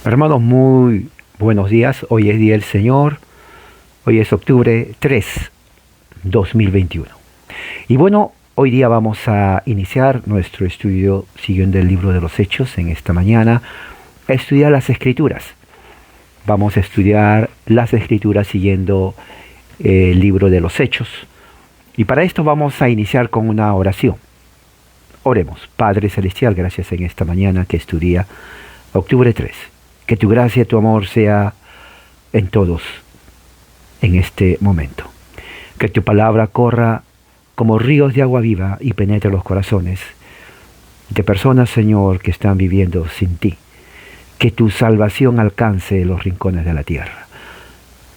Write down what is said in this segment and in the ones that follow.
Hermanos, muy buenos días. Hoy es Día del Señor. Hoy es octubre 3, 2021. Y bueno, hoy día vamos a iniciar nuestro estudio siguiendo el libro de los Hechos en esta mañana. A estudiar las Escrituras. Vamos a estudiar las Escrituras siguiendo el libro de los Hechos. Y para esto vamos a iniciar con una oración. Oremos. Padre Celestial, gracias en esta mañana que es tu día, octubre 3. Que tu gracia y tu amor sea en todos en este momento. Que tu palabra corra como ríos de agua viva y penetre los corazones de personas, Señor, que están viviendo sin ti. Que tu salvación alcance los rincones de la tierra.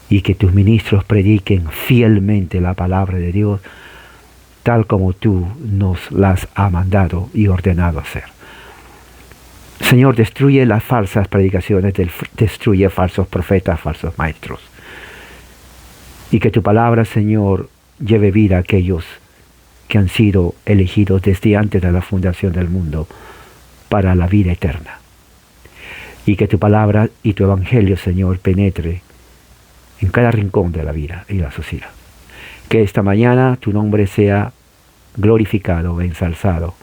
Y que tus ministros prediquen fielmente la palabra de Dios, tal como tú nos las has mandado y ordenado hacer. Señor, destruye las falsas predicaciones, destruye falsos profetas, falsos maestros. Y que tu palabra, Señor, lleve vida a aquellos que han sido elegidos desde antes de la fundación del mundo para la vida eterna. Y que tu palabra y tu evangelio, Señor, penetre en cada rincón de la vida y la sociedad. Que esta mañana tu nombre sea glorificado, ensalzado,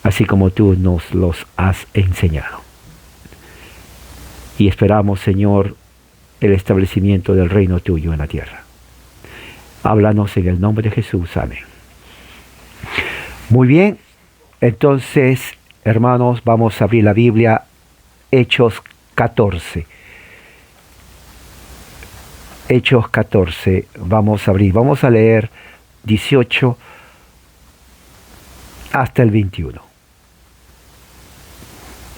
así como tú nos los has enseñado. Y esperamos, Señor, el establecimiento del reino tuyo en la tierra. Háblanos en el nombre de Jesús. Amén. Muy bien, entonces, hermanos, vamos a abrir la Biblia, Hechos 14. Hechos 14, vamos a abrir, vamos a leer 18 hasta el 21.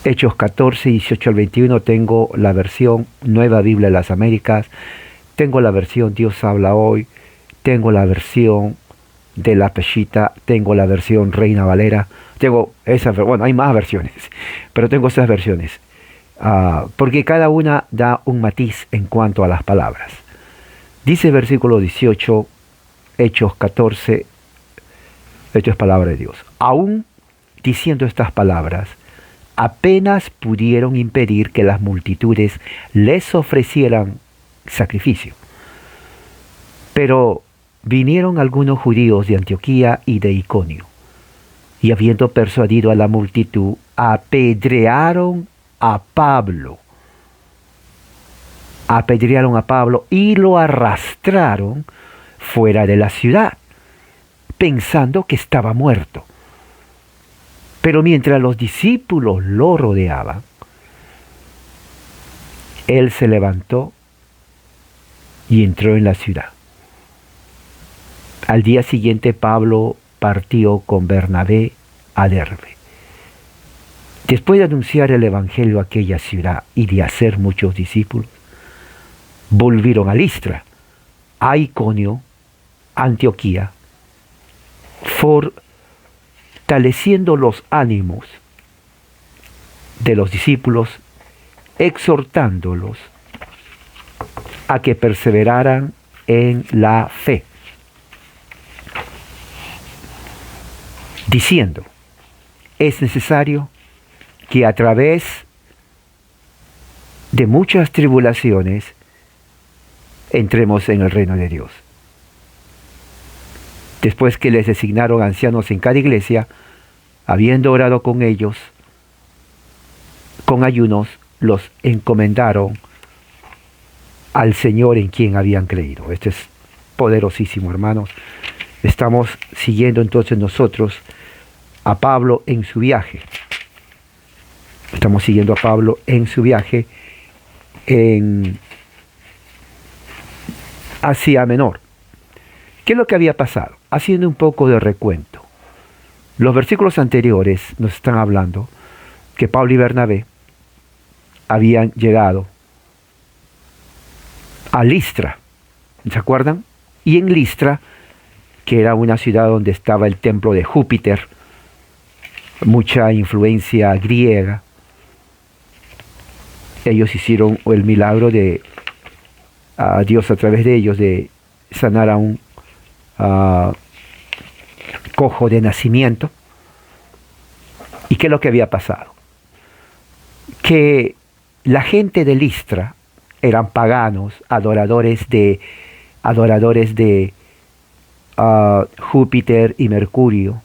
Hechos 14, 18 al 21, tengo la versión Nueva Biblia de las Américas, tengo la versión Dios habla hoy, tengo la versión de la Peshita, tengo la versión Reina Valera, tengo esas, bueno, hay más versiones, pero tengo esas versiones, porque cada una da un matiz en cuanto a las palabras. Dice versículo 18, Hechos 14, esto es palabra de Dios. Aún diciendo estas palabras, apenas pudieron impedir que las multitudes les ofrecieran sacrificio. Pero vinieron algunos judíos de Antioquía y de Iconio, y habiendo persuadido a la multitud, apedrearon a Pablo. Apedrearon a Pablo y lo arrastraron fuera de la ciudad, pensando que estaba muerto. Pero mientras los discípulos lo rodeaban, él se levantó y entró en la ciudad. Al día siguiente Pablo partió con Bernabé a Derbe. Después de anunciar el evangelio a aquella ciudad y de hacer muchos discípulos, volvieron a Listra, a Iconio, Antioquía, fortaleciendo los ánimos de los discípulos, exhortándolos a que perseveraran en la fe, diciendo, es necesario que a través de muchas tribulaciones entremos en el reino de Dios. Después que les designaron ancianos en cada iglesia, habiendo orado con ellos, con ayunos, los encomendaron al Señor en quien habían creído. Esto es poderosísimo, hermanos. Estamos siguiendo entonces nosotros a Pablo en su viaje. Estamos siguiendo a Pablo en su viaje en Asia Menor. ¿Qué es lo que había pasado? Haciendo un poco de recuento. Los versículos anteriores nos están hablando que Pablo y Bernabé habían llegado a Listra, ¿se acuerdan? Y en Listra, que era una ciudad donde estaba el templo de Júpiter, mucha influencia griega, ellos hicieron el milagro de Dios a través de ellos de sanar a un cojo de nacimiento. ¿Y qué es lo que había pasado? Que la gente de Listra eran paganos, adoradores de Júpiter y Mercurio.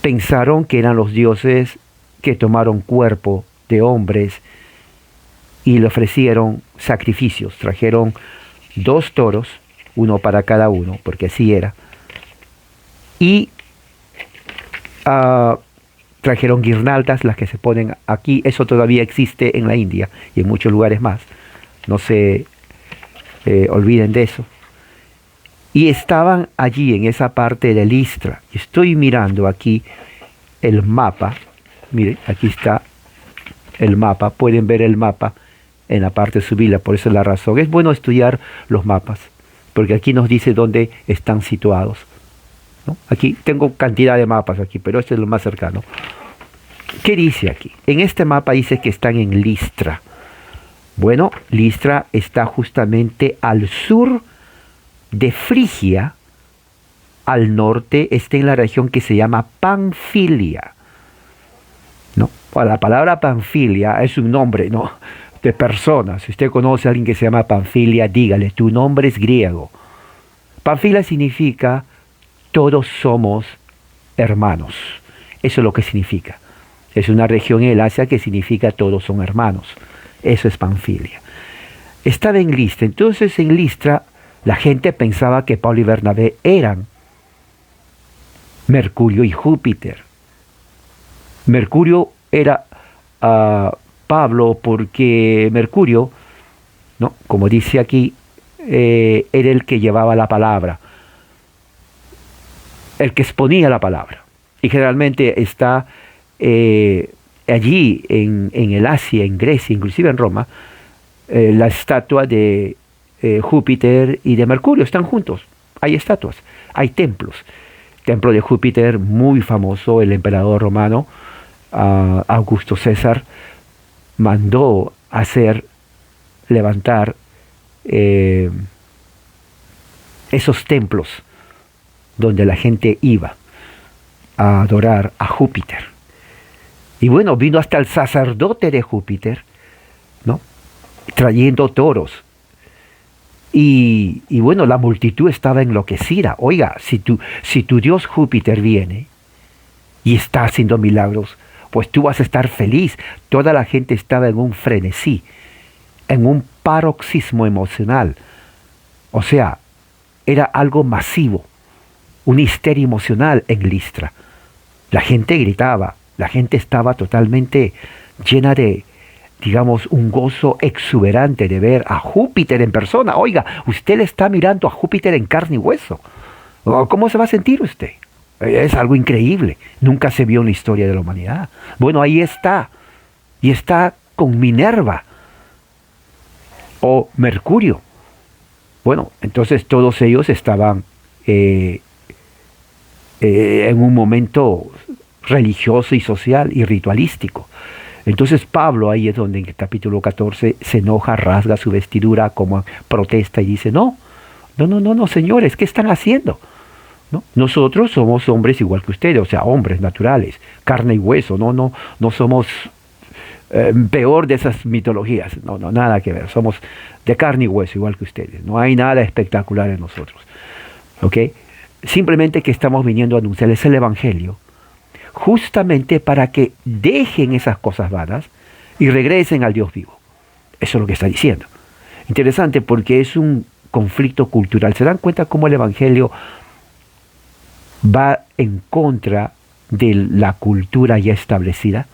Pensaron que eran los dioses que tomaron cuerpo de hombres y le ofrecieron sacrificios. Trajeron 2 toros, uno para cada uno, porque así era. Y trajeron guirnaldas, las que se ponen aquí. Eso todavía existe en la India y en muchos lugares más. No se olviden de eso. Y estaban allí en esa parte de Listra. Estoy mirando aquí el mapa. Miren, aquí está el mapa. Pueden ver el mapa en la parte de su Biblia. Por eso es la razón. Es bueno estudiar los mapas, porque aquí nos dice dónde están situados, ¿no? Aquí tengo cantidad de mapas aquí, pero este es lo más cercano. ¿Qué dice aquí? En este mapa dice que están en Listra. Bueno, Listra está justamente al sur de Frigia, al norte está en la región que se llama Panfilia, ¿no? La palabra Panfilia es un nombre, ¿no?, de persona. Si usted conoce a alguien que se llama Panfilia, dígale, tu nombre es griego. Panfilia significa todos somos hermanos. Eso es lo que significa. Es una región en el Asia que significa todos son hermanos. Eso es Panfilia. Estaba en Listra. Entonces en Listra la gente pensaba que Pablo y Bernabé eran Mercurio y Júpiter. Mercurio era Pablo porque Mercurio, ¿no?, como dice aquí, era el que llevaba la palabra, el que exponía la palabra. Y generalmente está allí en el Asia, en Grecia, inclusive en Roma, la estatua de Júpiter y de Mercurio están juntos. Hay estatuas, hay templos. Templo de Júpiter, muy famoso. El emperador romano Augusto César mandó levantar esos templos donde la gente iba a adorar a Júpiter. Y bueno, vino hasta el sacerdote de Júpiter, ¿no?, trayendo toros. Y bueno, la multitud estaba enloquecida. Oiga, si tu Dios Júpiter viene y está haciendo milagros, pues tú vas a estar feliz. Toda la gente estaba en un frenesí, en un paroxismo emocional. O sea, era algo masivo, una histeria emocional en Listra. La gente gritaba, la gente estaba totalmente llena de, digamos, un gozo exuberante de ver a Júpiter en persona. Oiga, usted le está mirando a Júpiter en carne y hueso. ¿Cómo se va a sentir usted? Es algo increíble. Nunca se vio en la historia de la humanidad. Bueno, ahí está. Y está con Minerva o Mercurio. Bueno, entonces todos ellos estaban en un momento religioso y social y ritualístico. Entonces Pablo, ahí es donde en el capítulo 14 se enoja, rasga su vestidura como protesta y dice, no, señores, ¿qué están haciendo? ¿No? Nosotros somos hombres igual que ustedes, o sea, hombres naturales, carne y hueso, no somos peor de esas mitologías, no, nada que ver, somos de carne y hueso igual que ustedes, no hay nada espectacular en nosotros, ¿ok? Simplemente que estamos viniendo a anunciarles el Evangelio, justamente para que dejen esas cosas vanas y regresen al Dios vivo. Eso es lo que está diciendo. Interesante porque es un conflicto cultural. ¿Se dan cuenta cómo el Evangelio va en contra de la cultura ya establecida?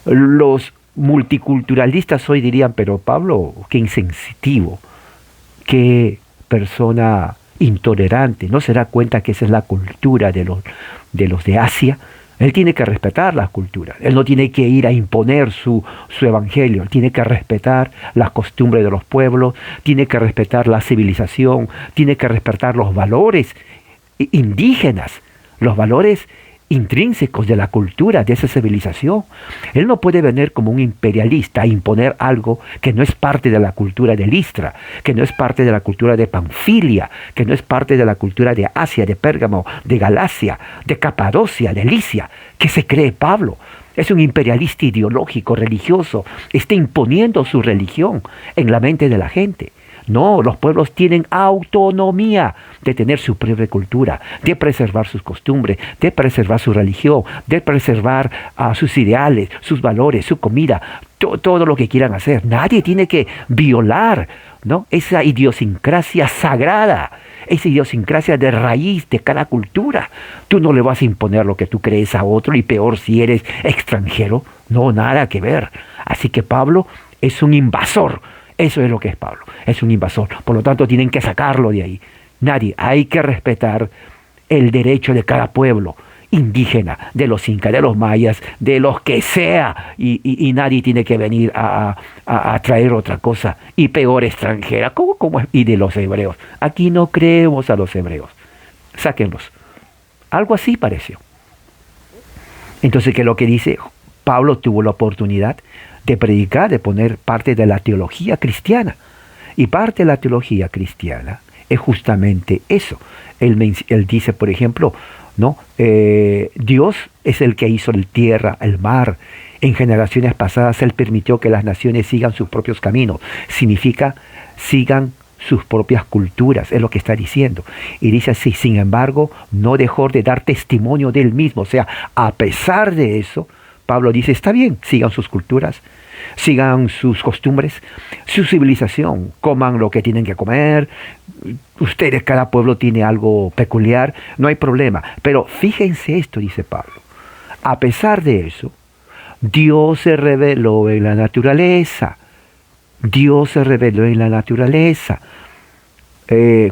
Los multiculturalistas hoy dirían, pero Pablo, qué insensitivo, qué persona intolerante, ¿no se da cuenta que esa es la cultura de los de Asia? Él tiene que respetar las culturas, él no tiene que ir a imponer su evangelio, él tiene que respetar las costumbres de los pueblos, tiene que respetar la civilización, tiene que respetar los valores indígenas, los valores intrínsecos de la cultura, de esa civilización. Él no puede venir como un imperialista a imponer algo que no es parte de la cultura de Listra, que no es parte de la cultura de Panfilia, que no es parte de la cultura de Asia, de Pérgamo, de Galacia, de Capadocia, de Licia. ¿Qué se cree Pablo? Es un imperialista ideológico, religioso. Está imponiendo su religión en la mente de la gente. No, los pueblos tienen autonomía de tener su propia cultura, de preservar sus costumbres, de preservar su religión, de preservar sus ideales, sus valores, su comida, todo lo que quieran hacer. Nadie tiene que violar, ¿no?, esa idiosincrasia sagrada, esa idiosincrasia de raíz de cada cultura. Tú no le vas a imponer lo que tú crees a otro, y peor si eres extranjero. No, nada que ver. Así que Pablo es un invasor. Eso es lo que es Pablo, es un invasor. Por lo tanto, tienen que sacarlo de ahí. Nadie, hay que respetar el derecho de cada pueblo indígena, de los incas, de los mayas, de los que sea, y nadie tiene que venir a traer otra cosa, y peor extranjera, y de los hebreos. Aquí no creemos a los hebreos, sáquenlos. Algo así pareció. Entonces, ¿qué es lo que dice? Pablo tuvo la oportunidad de predicar, de poner parte de la teología cristiana. Y parte de la teología cristiana es justamente eso. Él dice, por ejemplo, ¿no? Dios es el que hizo la tierra, el mar. En generaciones pasadas Él permitió que las naciones sigan sus propios caminos. Significa, sigan sus propias culturas, es lo que está diciendo. Y dice así: sin embargo, no dejó de dar testimonio de Él mismo. O sea, a pesar de eso, Pablo dice, está bien, sigan sus culturas, sigan sus costumbres, su civilización, coman lo que tienen que comer. Ustedes, cada pueblo tiene algo peculiar, no hay problema. Pero fíjense esto, dice Pablo, a pesar de eso, Dios se reveló en la naturaleza. Dios se reveló en la naturaleza.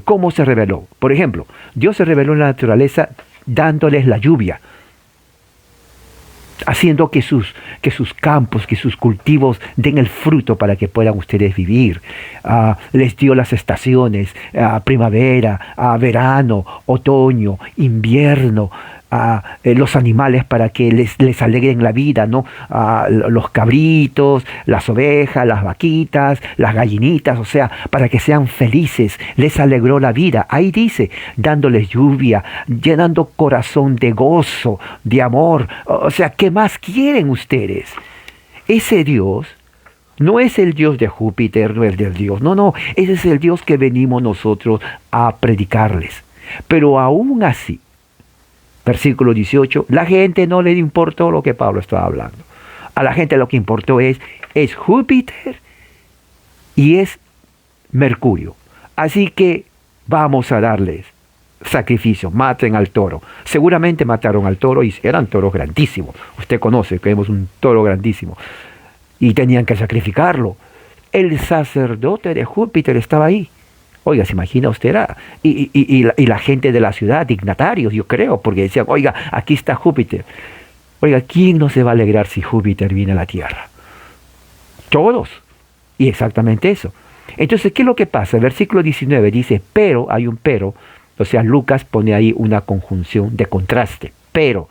¿Cómo se reveló? Por ejemplo, Dios se reveló en la naturaleza dándoles la lluvia, haciendo que sus campos, que sus cultivos den el fruto para que puedan ustedes vivir. Les dio las estaciones, primavera, verano, otoño, invierno, los animales para que les alegren la vida, ¿no? Los cabritos, las ovejas, las vaquitas, las gallinitas, o sea, para que sean felices, les alegró la vida. Ahí dice, dándoles lluvia, llenando corazón de gozo, de amor. O sea, ¿qué más quieren ustedes? Ese Dios no es el Dios de Júpiter, no es del Dios, no, ese es el Dios que venimos nosotros a predicarles. Pero aún así, versículo 18, la gente no le importó lo que Pablo estaba hablando. A la gente lo que importó es Júpiter y es Mercurio. Así que vamos a darles sacrificio, maten al toro. Seguramente mataron al toro y eran toros grandísimos. Usted conoce que vemos un toro grandísimo. Y tenían que sacrificarlo. El sacerdote de Júpiter estaba ahí. Oiga, ¿se imagina usted? Y la gente de la ciudad, dignatarios, yo creo, porque decían, oiga, aquí está Júpiter. Oiga, ¿quién no se va a alegrar si Júpiter viene a la Tierra? Todos. Y exactamente eso. Entonces, ¿qué es lo que pasa? El versículo 19 dice, pero, hay un pero, o sea, Lucas pone ahí una conjunción de contraste, pero,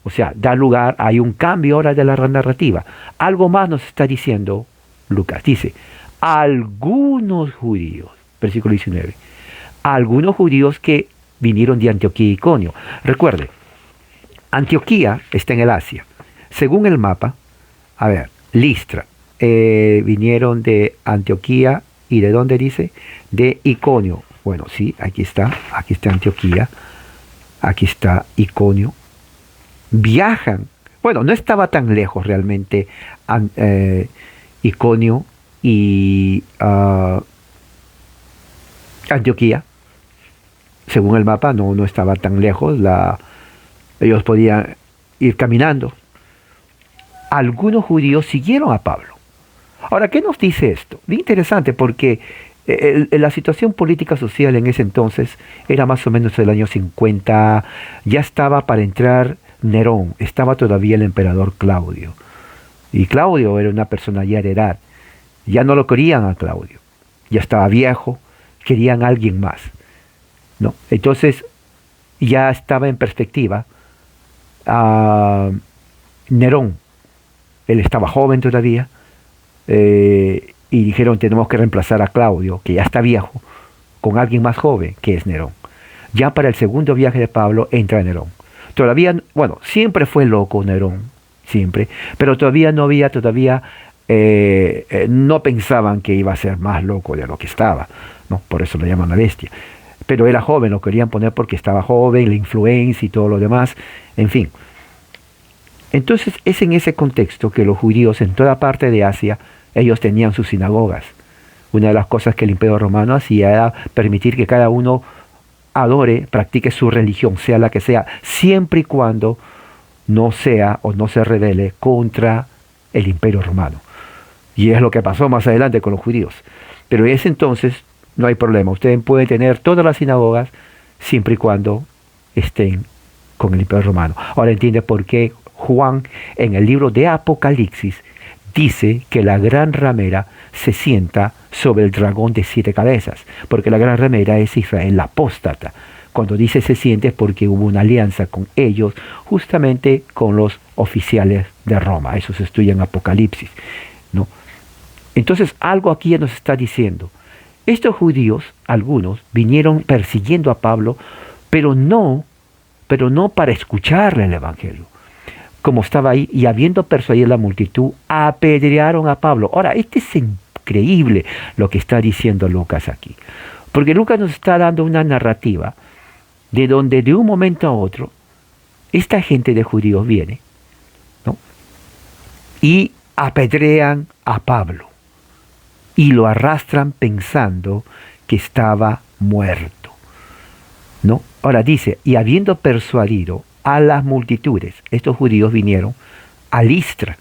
o sea, da lugar, hay un cambio ahora de la narrativa. Algo más nos está diciendo Lucas. Dice, algunos judíos, versículo 19, algunos judíos que vinieron de Antioquía y Iconio. Recuerde, Antioquía está en el Asia. Según el mapa, a ver, Listra, vinieron de Antioquía y ¿de dónde dice? De Iconio. Bueno, sí, aquí está Antioquía, aquí está Iconio. Viajan, bueno, no estaba tan lejos realmente Iconio y Antioquía. Según el mapa, no estaba tan lejos, ellos podían ir caminando. Algunos judíos siguieron a Pablo. Ahora, ¿qué nos dice esto? Bien interesante, porque la situación política social en ese entonces era más o menos el año 50, ya estaba para entrar Nerón, estaba todavía el emperador Claudio. Y Claudio era una persona ya de edad, ya no lo querían a Claudio, ya estaba viejo, querían a alguien más, ¿no? Entonces ya estaba en perspectiva Nerón, él estaba joven todavía, y dijeron, tenemos que reemplazar a Claudio, que ya está viejo, con alguien más joven, que es Nerón. Ya para el segundo viaje de Pablo entra Nerón. Todavía, bueno, siempre fue loco Nerón, siempre, pero todavía no había, no pensaban que iba a ser más loco de lo que estaba, ¿no? Por eso lo llaman la bestia. Pero era joven, lo querían poner porque estaba joven, la influencia y todo lo demás, en fin. Entonces es en ese contexto que los judíos en toda parte de Asia, ellos tenían sus sinagogas. Una de las cosas que el Imperio Romano hacía era permitir que cada uno adore, practique su religión, sea la que sea, siempre y cuando no sea o no se rebele contra el Imperio Romano. Y es lo que pasó más adelante con los judíos. Pero en ese entonces no hay problema. Ustedes pueden tener todas las sinagogas siempre y cuando estén con el Imperio Romano. Ahora entiende por qué Juan en el libro de Apocalipsis dice que la gran ramera se sienta sobre el dragón de 7 cabezas, porque la gran ramera es Israel, la apóstata. Cuando dice se siente es porque hubo una alianza con ellos, justamente con los oficiales de Roma. Eso se estudia en Apocalipsis, ¿no? Entonces algo aquí nos está diciendo. Estos judíos, algunos, vinieron persiguiendo a Pablo, pero no para escucharle el Evangelio. Como estaba ahí, y habiendo persuadido a la multitud, apedrearon a Pablo. Ahora, este es increíble lo que está diciendo Lucas aquí. Porque Lucas nos está dando una narrativa de donde de un momento a otro, esta gente de judíos viene, ¿no? Y apedrean a Pablo. Y lo arrastran pensando que estaba muerto, ¿no? Ahora dice, y habiendo persuadido a las multitudes, estos judíos vinieron a Listra,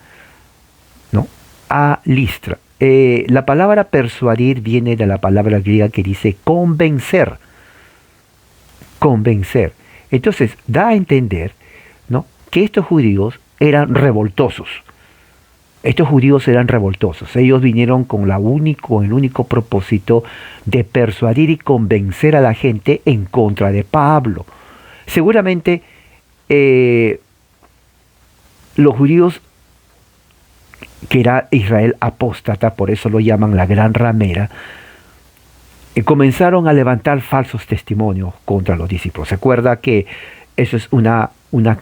¿no? A Listra. La palabra persuadir viene de la palabra griega que dice convencer. Convencer. Entonces, da a entender, ¿no?, que estos judíos eran revoltosos. Estos judíos eran revoltosos. Ellos vinieron con el único propósito de persuadir y convencer a la gente en contra de Pablo. Seguramente los judíos, que era Israel apóstata, por eso lo llaman la gran ramera, comenzaron a levantar falsos testimonios contra los discípulos. Se acuerda que eso es una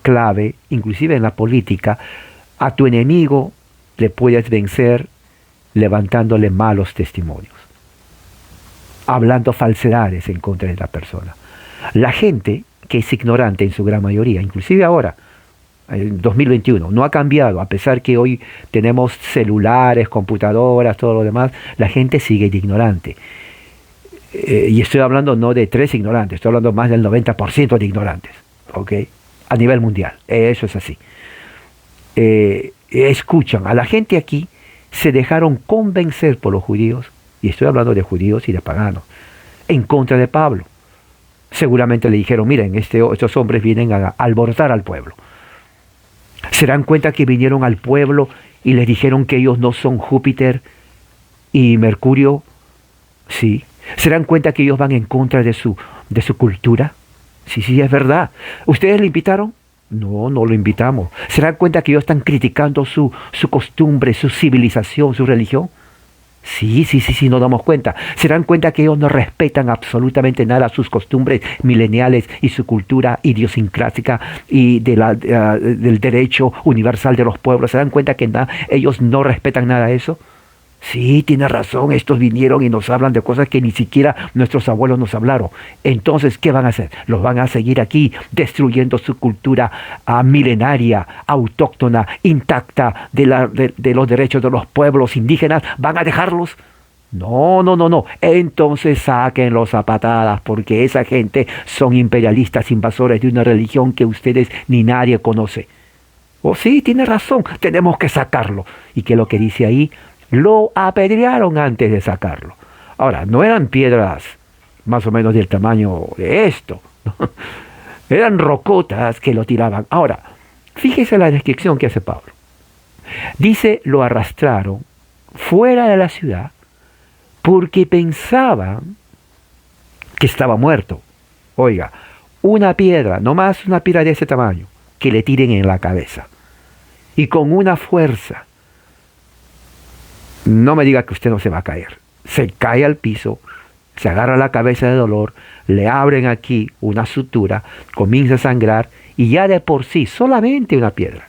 clave, inclusive en la política. A tu enemigo le puedes vencer levantándole malos testimonios, hablando falsedades en contra de la persona. La gente que es ignorante en su gran mayoría, inclusive ahora, en 2021, no ha cambiado, a pesar que hoy tenemos celulares, computadoras, todo lo demás, la gente sigue de ignorante. Y estoy hablando no de 3 ignorantes, estoy hablando más del 90% de ignorantes, ¿ok? A nivel mundial, eso es así. Escuchan, a la gente aquí se dejaron convencer por los judíos, y estoy hablando de judíos y de paganos, en contra de Pablo. Seguramente le dijeron, miren, estos hombres vienen a alborotar al pueblo. Se dan cuenta que vinieron al pueblo y les dijeron que ellos no son Júpiter y Mercurio. Sí. Se dan cuenta que ellos van en contra de su cultura. Sí, es verdad. ¿Ustedes le invitaron? No lo invitamos. ¿Se dan cuenta que ellos están criticando su costumbre, su civilización, su religión? Sí, nos damos cuenta. Se dan cuenta que ellos no respetan absolutamente nada sus costumbres mileniales y su cultura idiosincrática y del derecho universal de los pueblos. Se dan cuenta que ellos no respetan nada de eso. Sí, tiene razón, estos vinieron y nos hablan de cosas que ni siquiera nuestros abuelos nos hablaron. Entonces, ¿qué van a hacer? Los van a seguir aquí destruyendo su cultura milenaria, autóctona, intacta de los derechos de los pueblos indígenas. ¿Van a dejarlos? No. Entonces sáquenlos a patadas, porque esa gente son imperialistas, invasores de una religión que ustedes ni nadie conoce. Oh, sí, tiene razón, tenemos que sacarlo. ¿Y qué es lo que dice ahí? Lo apedrearon antes de sacarlo. Ahora, no eran piedras más o menos del tamaño de esto, ¿no? Eran rocotas que lo tiraban. Ahora, fíjese la descripción que hace Pablo. Dice, lo arrastraron fuera de la ciudad porque pensaban que estaba muerto. Oiga, una piedra, nomás una piedra de ese tamaño, que le tiren en la cabeza. Y con una fuerza. No me diga que usted no se va a caer. Se cae al piso, se agarra la cabeza de dolor, le abren aquí una sutura, comienza a sangrar y ya de por sí, solamente una piedra,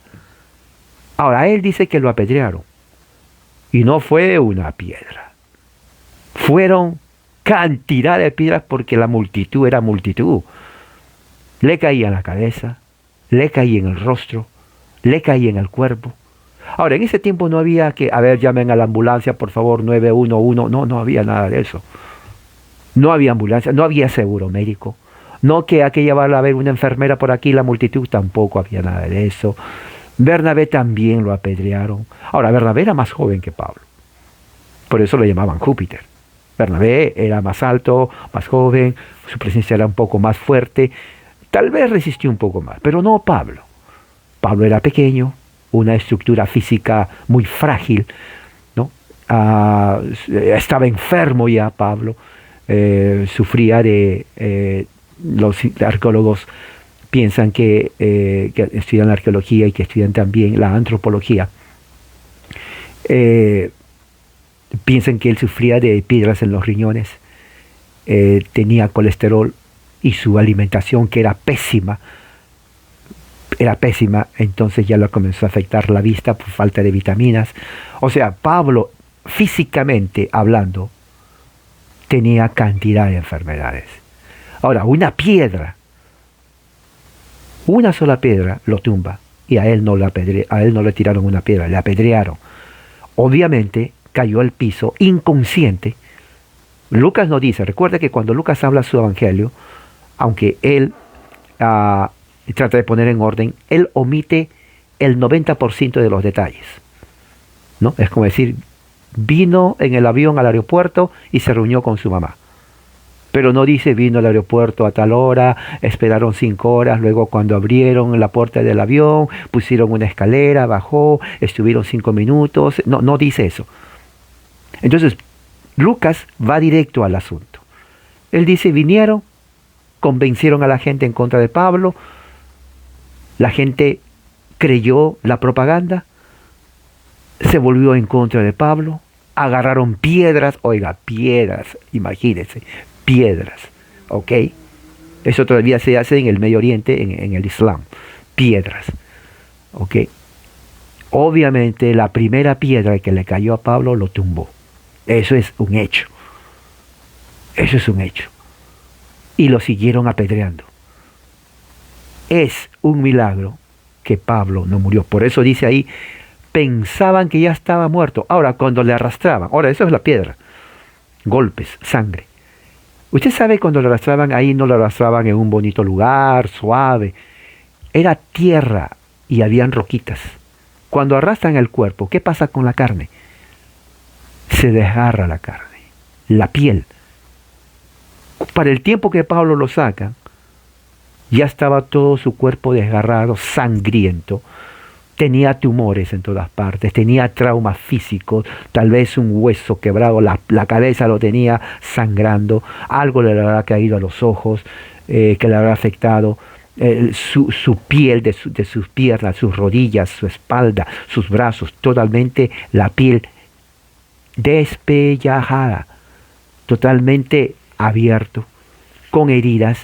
Ahora, él dice que lo apedrearon. Y no fue una piedra. Fueron cantidad de piedras porque la multitud era multitud. Le caía en la cabeza, le caía en el rostro, le caía en el cuerpo. Ahora, en ese tiempo no había que, a ver, llamen a la ambulancia, por favor, 911. No, no había nada de eso. No había ambulancia, no había seguro médico. No que aquella va a haber una enfermera por aquí, la multitud, tampoco había nada de eso. Bernabé también lo apedrearon. Ahora, Bernabé era más joven que Pablo. Por eso lo llamaban Júpiter. Bernabé era más alto, más joven, su presencia era un poco más fuerte. Tal vez resistió un poco más, pero no Pablo. Pablo era pequeño, una estructura física muy frágil, ¿no? Estaba enfermo ya Pablo, sufría de... los arqueólogos piensan que estudian la arqueología y que estudian también la antropología, piensan que él sufría de piedras en los riñones, tenía colesterol y su alimentación, que era pésima, entonces ya lo comenzó a afectar la vista por falta de vitaminas. O sea, Pablo, físicamente hablando, tenía cantidad de enfermedades. Ahora, una piedra, una sola piedra lo tumba, y a él no le tiraron una piedra, le apedrearon. Obviamente cayó al piso inconsciente. Lucas no dice, recuerda que cuando Lucas habla su evangelio, aunque él trata de poner en orden, él omite el 90% de los detalles, ¿no? Es como decir, vino en el avión al aeropuerto y se reunió con su mamá. Pero no dice vino al aeropuerto a tal hora, esperaron 5 horas, luego cuando abrieron la puerta del avión, pusieron una escalera, bajó, estuvieron 5 minutos. No, no dice eso. Entonces, Lucas va directo al asunto. Él dice, vinieron, convencieron a la gente en contra de Pablo, la gente creyó la propaganda, se volvió en contra de Pablo, agarraron piedras, oiga, piedras, imagínense, piedras, ¿ok? Eso todavía se hace en el Medio Oriente, en el Islam, piedras, ¿ok? Obviamente la primera piedra que le cayó a Pablo lo tumbó. Eso es un hecho. Eso es un hecho. Y lo siguieron apedreando. Es un milagro que Pablo no murió. Por eso dice ahí, pensaban que ya estaba muerto. Ahora, cuando le arrastraban, ahora eso es la piedra, golpes, sangre. Usted sabe, cuando lo arrastraban ahí, no lo arrastraban en un bonito lugar, suave. Era tierra y habían roquitas. Cuando arrastran el cuerpo, ¿qué pasa con la carne? Se desgarra la carne, la piel. Para el tiempo que Pablo lo saca, ya estaba todo su cuerpo desgarrado, sangriento. Tenía tumores en todas partes, tenía traumas físicos, tal vez un hueso quebrado, la cabeza lo tenía sangrando, algo le habrá caído a los ojos, que le habrá afectado, su piel de sus piernas, sus rodillas, su espalda, sus brazos, totalmente la piel despellejada, totalmente abierto, con heridas.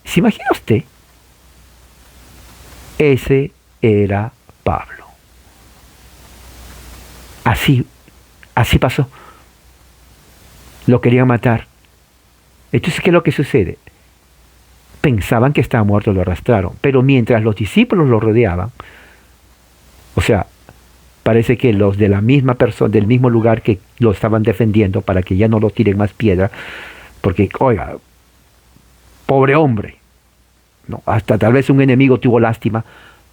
¿Se imagina usted? Ese era Pablo. Así pasó. Lo querían matar. Entonces, ¿qué es lo que sucede? Pensaban que estaba muerto, lo arrastraron. Pero mientras los discípulos lo rodeaban, o sea, parece que los de la misma persona, del mismo lugar que lo estaban defendiendo para que ya no lo tiren más piedra, porque, oiga, pobre hombre, ¿no? Hasta tal vez un enemigo tuvo lástima,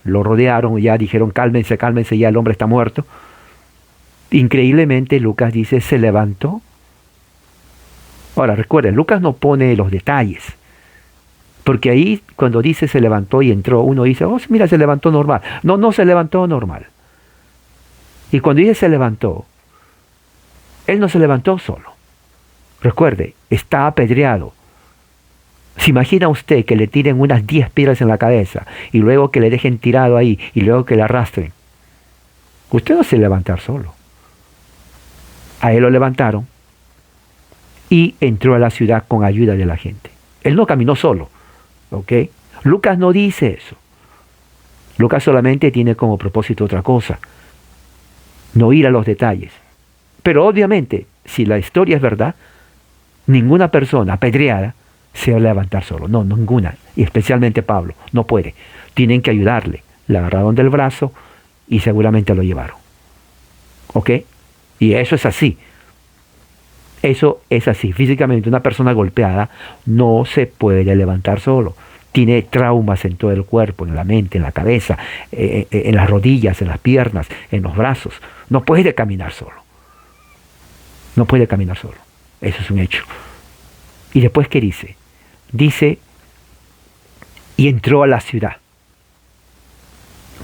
lo rodearon, ya dijeron, cálmense, cálmense, ya el hombre está muerto. Increíblemente, Lucas dice, se levantó. Ahora, recuerden, Lucas no pone los detalles, porque ahí cuando dice se levantó y entró, uno dice, oh, mira, se levantó normal. No, no se levantó normal. Y cuando dice se levantó, él no se levantó solo. Recuerde, está apedreado. ¿Se imagina usted que le tiren unas 10 piedras en la cabeza y luego que le dejen tirado ahí y luego que le arrastren? Usted no se levantar solo. A él lo levantaron y entró a la ciudad con ayuda de la gente. Él no caminó solo, ¿ok? Lucas no dice eso. Lucas solamente tiene como propósito otra cosa, no ir a los detalles. Pero obviamente, si la historia es verdad, ninguna persona apedreada se va a levantar solo. No, ninguna. Y especialmente Pablo. No puede. Tienen que ayudarle. Le agarraron del brazo y seguramente lo llevaron. ¿Ok? Y eso es así. Eso es así. Físicamente una persona golpeada no se puede levantar solo. Tiene traumas en todo el cuerpo, en la mente, en la cabeza, en las rodillas, en las piernas, en los brazos. No puede caminar solo. No puede caminar solo. Eso es un hecho. Y después, ¿qué dice? Dice, y entró a la ciudad.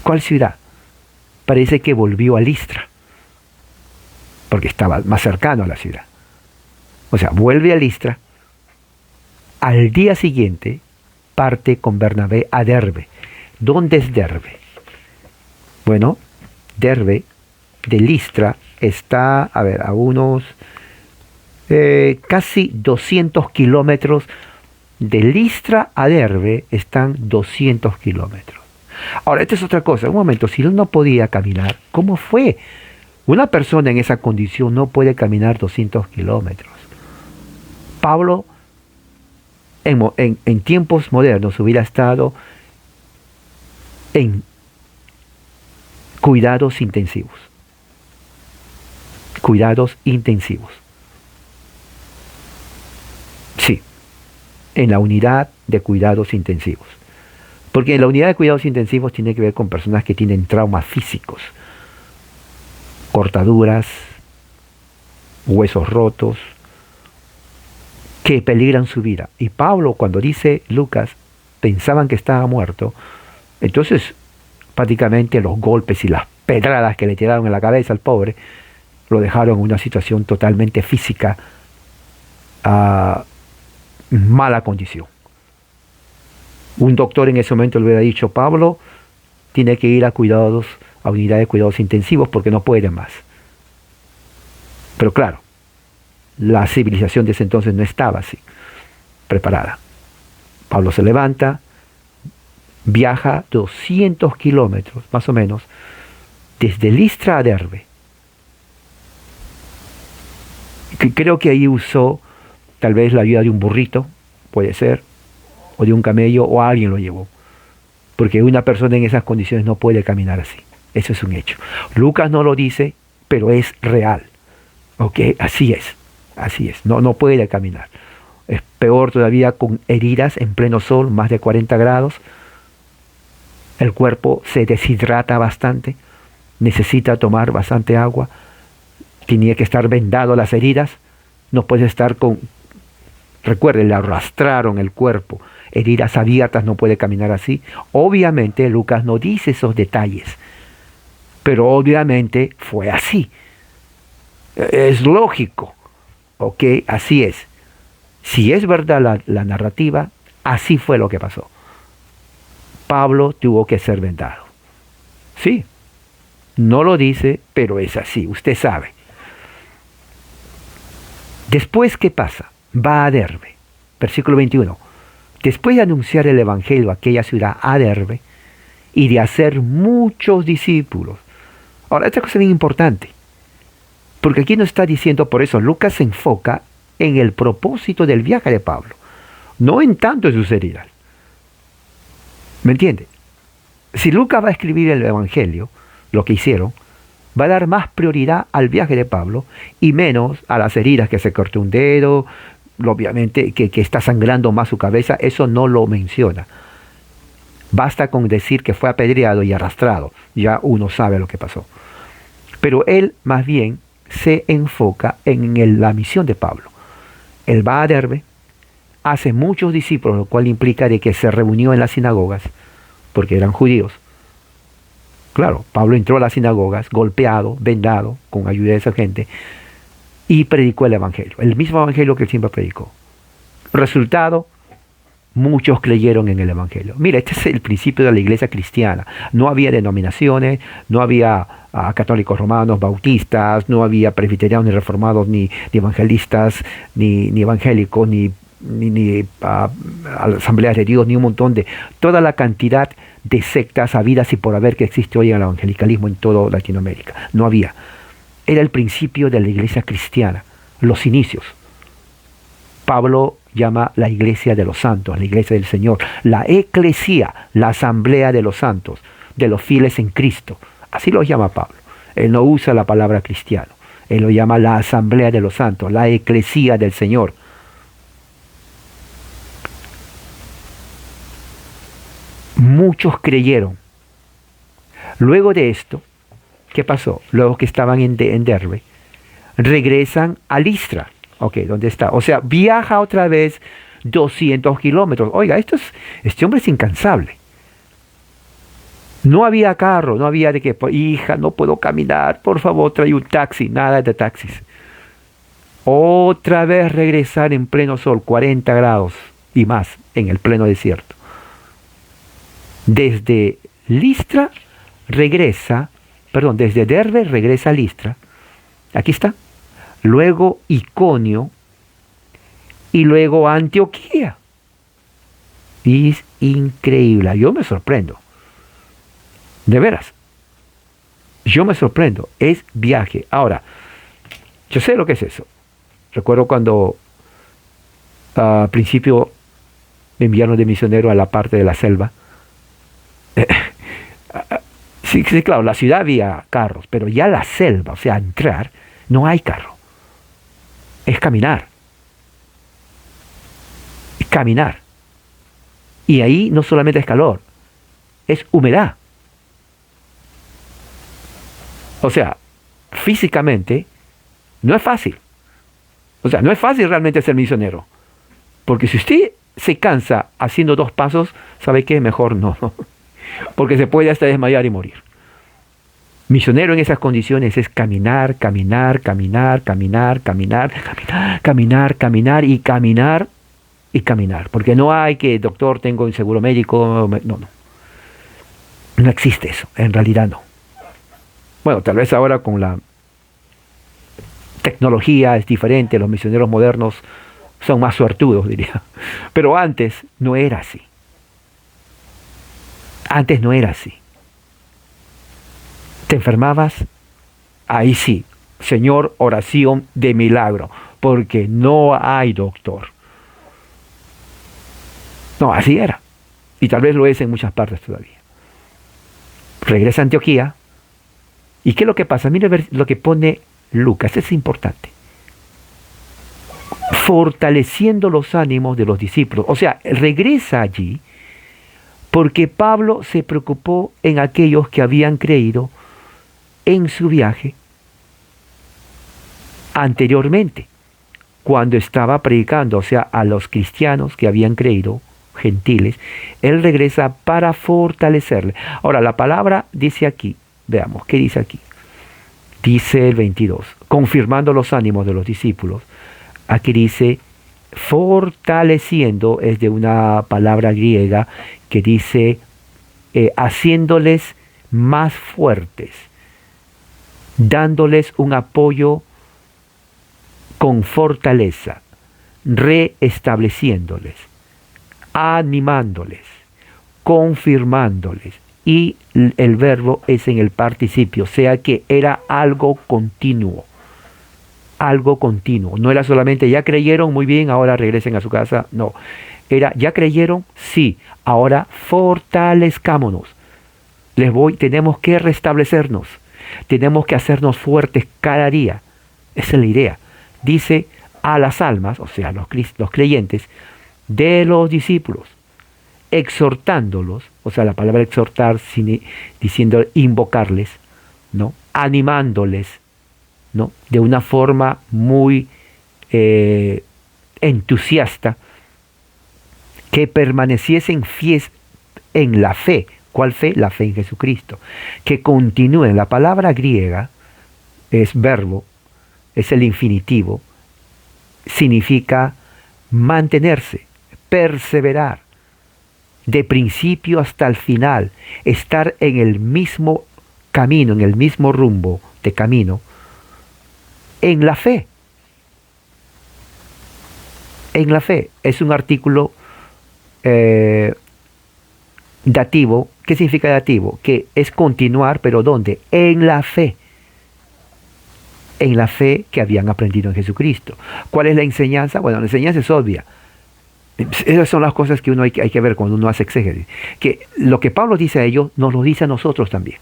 ¿Cuál ciudad? Parece que volvió a Listra, porque estaba más cercano a la ciudad. O sea, vuelve a Listra. Al día siguiente parte con Bernabé a Derbe. ¿Dónde es Derbe? Bueno, Derbe de Listra está, a unos casi 200 kilómetros. De Listra a Derbe están 200 kilómetros. Ahora, esta es otra cosa. Un momento, si él no podía caminar, ¿cómo fue? Una persona en esa condición no puede caminar 200 kilómetros. Pablo, en tiempos modernos, hubiera estado en cuidados intensivos. Cuidados intensivos. Sí, en la unidad de cuidados intensivos. Porque en la unidad de cuidados intensivos tiene que ver con personas que tienen traumas físicos, cortaduras, huesos rotos, que peligran su vida. Y Pablo, cuando dice Lucas, pensaban que estaba muerto, entonces prácticamente los golpes y las pedradas que le tiraron en la cabeza al pobre, lo dejaron en una situación totalmente física, mala condición. Un doctor en ese momento le hubiera dicho, Pablo tiene que ir a unidad de cuidados intensivos porque no puede más. Pero claro, la civilización de ese entonces no estaba así, preparada. Pablo se levanta, viaja 200 kilómetros, más o menos, desde Listra a Derbe. Creo que ahí usó tal vez la ayuda de un burrito, puede ser, o de un camello, o alguien lo llevó. Porque una persona en esas condiciones no puede caminar así. Eso es un hecho. Lucas no lo dice, pero es real. ¿Ok? Así es. Así es. No puede caminar. Es peor todavía con heridas en pleno sol, más de 40 grados. El cuerpo se deshidrata bastante. Necesita tomar bastante agua. Tenía que estar vendado las heridas. No puede estar con... Recuerden, le arrastraron el cuerpo. Heridas abiertas, no puede caminar así. Obviamente Lucas no dice esos detalles. Pero obviamente fue así. Es lógico. ¿Ok? Así es. Si es verdad la narrativa, así fue lo que pasó. Pablo tuvo que ser vendado. Sí. No lo dice, pero es así. Usted sabe. Después, ¿qué pasa? Va a Derbe. Versículo 21. Después de anunciar el evangelio a aquella ciudad, a Derbe, y de hacer muchos discípulos. Ahora, esta cosa es bien importante. Porque aquí no está diciendo, por eso Lucas se enfoca en el propósito del viaje de Pablo. No en tanto en sus heridas. ¿Me entiende? Si Lucas va a escribir el evangelio, lo que hicieron, va a dar más prioridad al viaje de Pablo y menos a las heridas, que se cortó un dedo, obviamente que está sangrando más su cabeza. Eso no lo menciona. Basta con decir que fue apedreado y arrastrado. Ya uno sabe lo que pasó. Pero él más bien se enfoca en la misión de Pablo. Él va a Derbe, hace muchos discípulos, lo cual implica de que se reunió en las sinagogas, porque eran judíos. Claro, Pablo entró a las sinagogas, golpeado, vendado, con ayuda de esa gente, y predicó el evangelio, el mismo evangelio que él siempre predicó. Resultado, muchos creyeron en el evangelio. Mira, este es el principio de la iglesia cristiana. No había denominaciones, no había católicos romanos, bautistas, no había presbiterianos, ni reformados, ni evangelistas, ni evangélicos, ni a las asambleas de Dios, ni un montón de, toda la cantidad de sectas habidas y por haber que existe hoy en el evangelicalismo en toda Latinoamérica. No había. Era el principio de la iglesia cristiana, los inicios. Pablo llama la iglesia de los santos, la iglesia del Señor, la eclesía, la asamblea de los santos, de los fieles en Cristo. Así lo llama Pablo. Él no usa la palabra cristiano. Él lo llama la asamblea de los santos, la eclesía del Señor. Muchos creyeron. Luego de esto, ¿qué pasó? Luego que estaban en Derbe, regresan a Listra. Ok, ¿dónde está? O sea, viaja otra vez 200 kilómetros. Oiga, este hombre es incansable. No había carro, no había de que, hija, no puedo caminar, por favor, trae un taxi, nada de taxis. Otra vez regresar en pleno sol, 40 grados y más, en el pleno desierto. Desde Listra desde Derbe regresa a Listra. Aquí está. Luego Iconio y luego Antioquía. Y es increíble, yo me sorprendo. De veras. Yo me sorprendo. Es viaje. Ahora, yo sé lo que es eso. Recuerdo cuando al principio me enviaron de misionero a la parte de la selva. Sí, claro, la ciudad había carros, pero ya la selva, o sea, entrar, no hay carro. Es caminar. Es caminar. Y ahí no solamente es calor, es humedad. O sea, físicamente no es fácil. O sea, no es fácil realmente ser misionero. Porque si usted se cansa haciendo 2 pasos, ¿sabe qué? Mejor no. Porque se puede hasta desmayar y morir. Misionero en esas condiciones es caminar, caminar, caminar, caminar, caminar, caminar, caminar, caminar y caminar y caminar. Porque no hay que, doctor, tengo un seguro médico. No. No existe eso. En realidad no. Bueno, tal vez ahora con la tecnología es diferente, los misioneros modernos son más suertudos, diría. Pero antes no era así. Antes no era así. ¿Te enfermabas? Ahí sí, Señor, oración de milagro, porque no hay doctor. No, así era. Y tal vez lo es en muchas partes todavía. Regresa a Antioquía. ¿Y qué es lo que pasa? Mire lo que pone Lucas, es importante. Fortaleciendo los ánimos de los discípulos. O sea, regresa allí porque Pablo se preocupó en aquellos que habían creído en su viaje anteriormente, cuando estaba predicando, o sea, a los cristianos que habían creído, gentiles. Él regresa para fortalecerle. Ahora, la palabra dice aquí, veamos, ¿qué dice aquí? Dice el 22, confirmando los ánimos de los discípulos. Aquí dice, fortaleciendo, es de una palabra griega que dice, haciéndoles más fuertes, dándoles un apoyo con fortaleza, reestableciéndoles, animándoles, confirmándoles. Y el verbo es en el participio, o sea que era algo continuo. Algo continuo. No era solamente ya creyeron, muy bien, ahora regresen a su casa. No. Era ya creyeron, sí, ahora fortalezcámonos. Tenemos que restablecernos. Tenemos que hacernos fuertes cada día. Esa es la idea. Dice a las almas, o sea, los creyentes, de los discípulos, exhortándolos, o sea, la palabra exhortar, diciendo invocarles, ¿no? Animándoles, ¿no? De una forma muy entusiasta, que permaneciesen fieles en la fe. ¿Cuál fe? La fe en Jesucristo. Que continúen. La palabra griega es verbo, es el infinitivo, significa mantenerse, perseverar, de principio hasta el final, estar en el mismo camino, en el mismo rumbo de camino, en la fe. En la fe es un artículo dativo. ¿Qué significa dativo? Que es continuar, pero ¿dónde? En la fe. En la fe que habían aprendido en Jesucristo. ¿Cuál es la enseñanza? Bueno, la enseñanza es obvia. Esas son las cosas que uno hay que ver cuando uno hace exégesis. Que lo que Pablo dice a ellos, nos lo dice a nosotros también.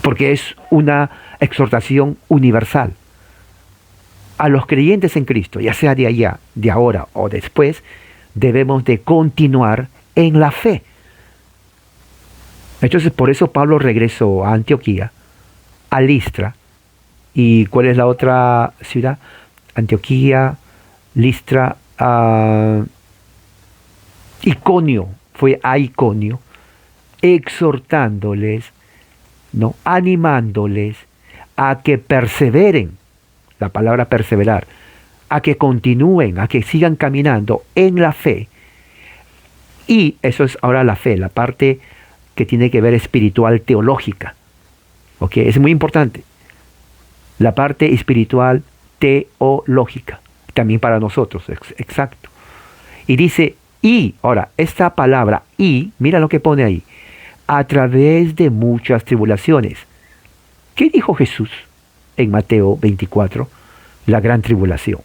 Porque es una exhortación universal. A los creyentes en Cristo, ya sea de allá, de ahora o después, debemos de continuar en la fe. Entonces, por eso Pablo regresó a Antioquía, a Listra. ¿Y cuál es la otra ciudad? Antioquía, Listra, Iconio. Fue a Iconio, exhortándoles, ¿no? Animándoles a que perseveren. La palabra perseverar, a que continúen, a que sigan caminando en la fe. Y eso es ahora la fe, la parte que tiene que ver espiritual teológica. ¿Ok? Es muy importante. La parte espiritual teológica, también para nosotros, exacto. Y dice, y, ahora, esta palabra, y, mira lo que pone ahí, a través de muchas tribulaciones. ¿Qué dijo Jesús en Mateo 24? La gran tribulación.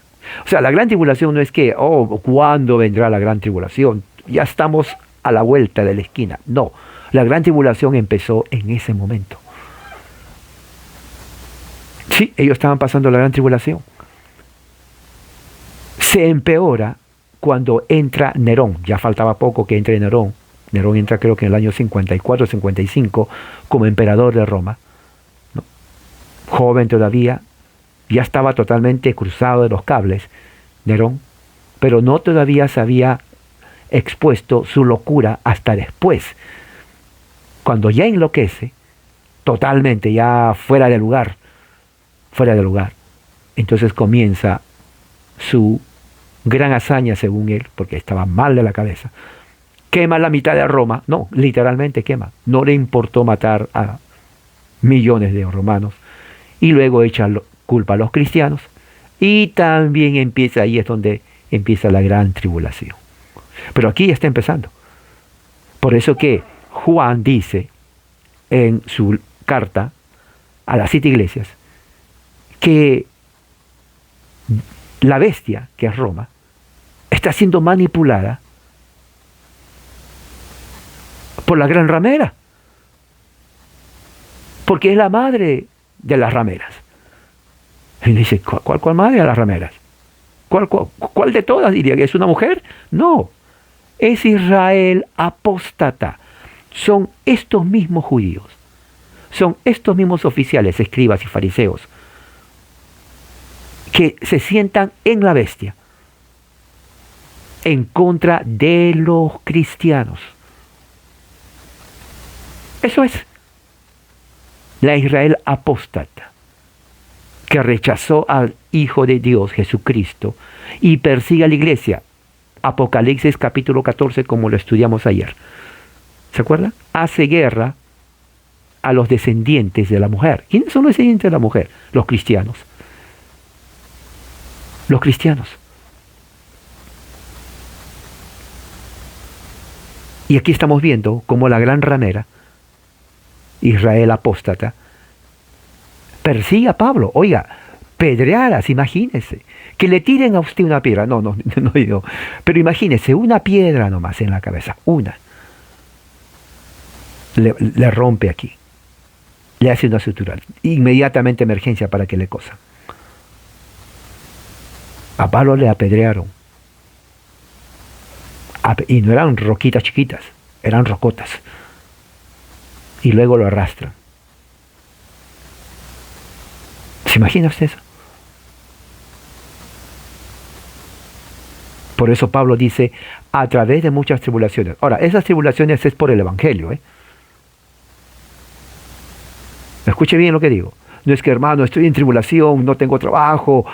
O sea, la gran tribulación no es que, ¿cuándo vendrá la gran tribulación? Ya estamos a la vuelta de la esquina. No, la gran tribulación empezó en ese momento. Sí, ellos estaban pasando la gran tribulación. Se empeora cuando entra Nerón. Ya faltaba poco que entre Nerón. Nerón entra creo que en el año 54, 55 como emperador de Roma. ¿No? Joven todavía. Ya estaba totalmente cruzado de los cables, Nerón, pero no todavía se había expuesto su locura hasta después. Cuando ya enloquece, totalmente, ya fuera de lugar, entonces comienza su gran hazaña según él, porque estaba mal de la cabeza. Quema la mitad de Roma, no, literalmente quema. No le importó matar a millones de romanos. Y luego echa culpa a los cristianos, y también empieza, ahí es donde empieza la gran tribulación. Pero aquí ya está empezando. Por eso que Juan dice en su carta a las 7 iglesias que la bestia, que es Roma, está siendo manipulada por la gran ramera, porque es la madre de las rameras. Y dice, ¿cuál madre de las rameras? ¿Cuál de todas? Diría que es una mujer. No, es Israel apóstata. Son estos mismos judíos. Son estos mismos oficiales, escribas y fariseos, que se sientan en la bestia en contra de los cristianos. Eso es la Israel apóstata, que rechazó al Hijo de Dios, Jesucristo, y persigue a la iglesia. Apocalipsis capítulo 14, como lo estudiamos ayer. ¿Se acuerdan? Hace guerra a los descendientes de la mujer. ¿Quiénes son los descendientes de la mujer? Los cristianos. Los cristianos. Y aquí estamos viendo cómo la gran ramera, Israel apóstata, persigue a Pablo. Oiga, pedreadas, imagínese. Que le tiren a usted una piedra. No digo. Pero imagínese, una piedra nomás en la cabeza. Una. Le rompe aquí. Le hace una sutura. Inmediatamente emergencia para que le cosa. A Pablo le apedrearon. Y no eran roquitas chiquitas. Eran rocotas. Y luego lo arrastran. ¿Se imagina usted eso? Por eso Pablo dice, a través de muchas tribulaciones. Ahora, esas tribulaciones es por el Evangelio. Escuche bien lo que digo. No es que, hermano, estoy en tribulación, no tengo trabajo,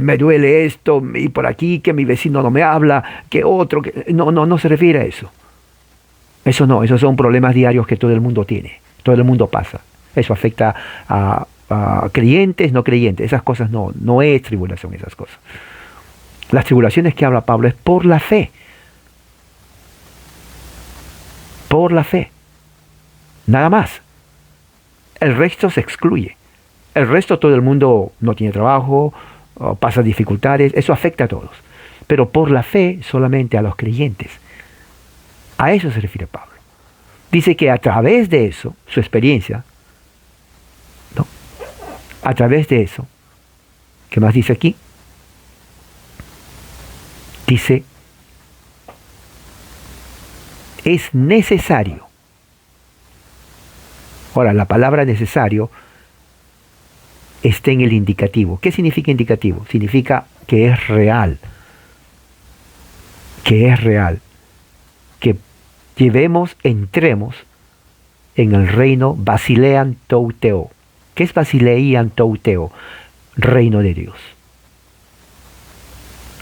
me duele esto, y por aquí que mi vecino no me habla, que otro. No se refiere a eso. Eso no, esos son problemas diarios que todo el mundo tiene. Todo el mundo pasa. Eso afecta a creyentes, no creyentes, esas cosas no es tribulación, esas cosas. Las tribulaciones que habla Pablo es por la fe. Por la fe. Nada más. El resto se excluye. El resto, todo el mundo no tiene trabajo, pasa dificultades, eso afecta a todos. Pero por la fe solamente a los creyentes. A eso se refiere Pablo. Dice que a través de eso, su experiencia, ¿no? A través de eso, ¿qué más dice aquí? Dice, es necesario. Ahora, la palabra necesario está en el indicativo. ¿Qué significa indicativo? Significa que es real. Que es real. Que entremos en el reino Basilean Touteo. ¿Qué es Basilean Touteo? Reino de Dios.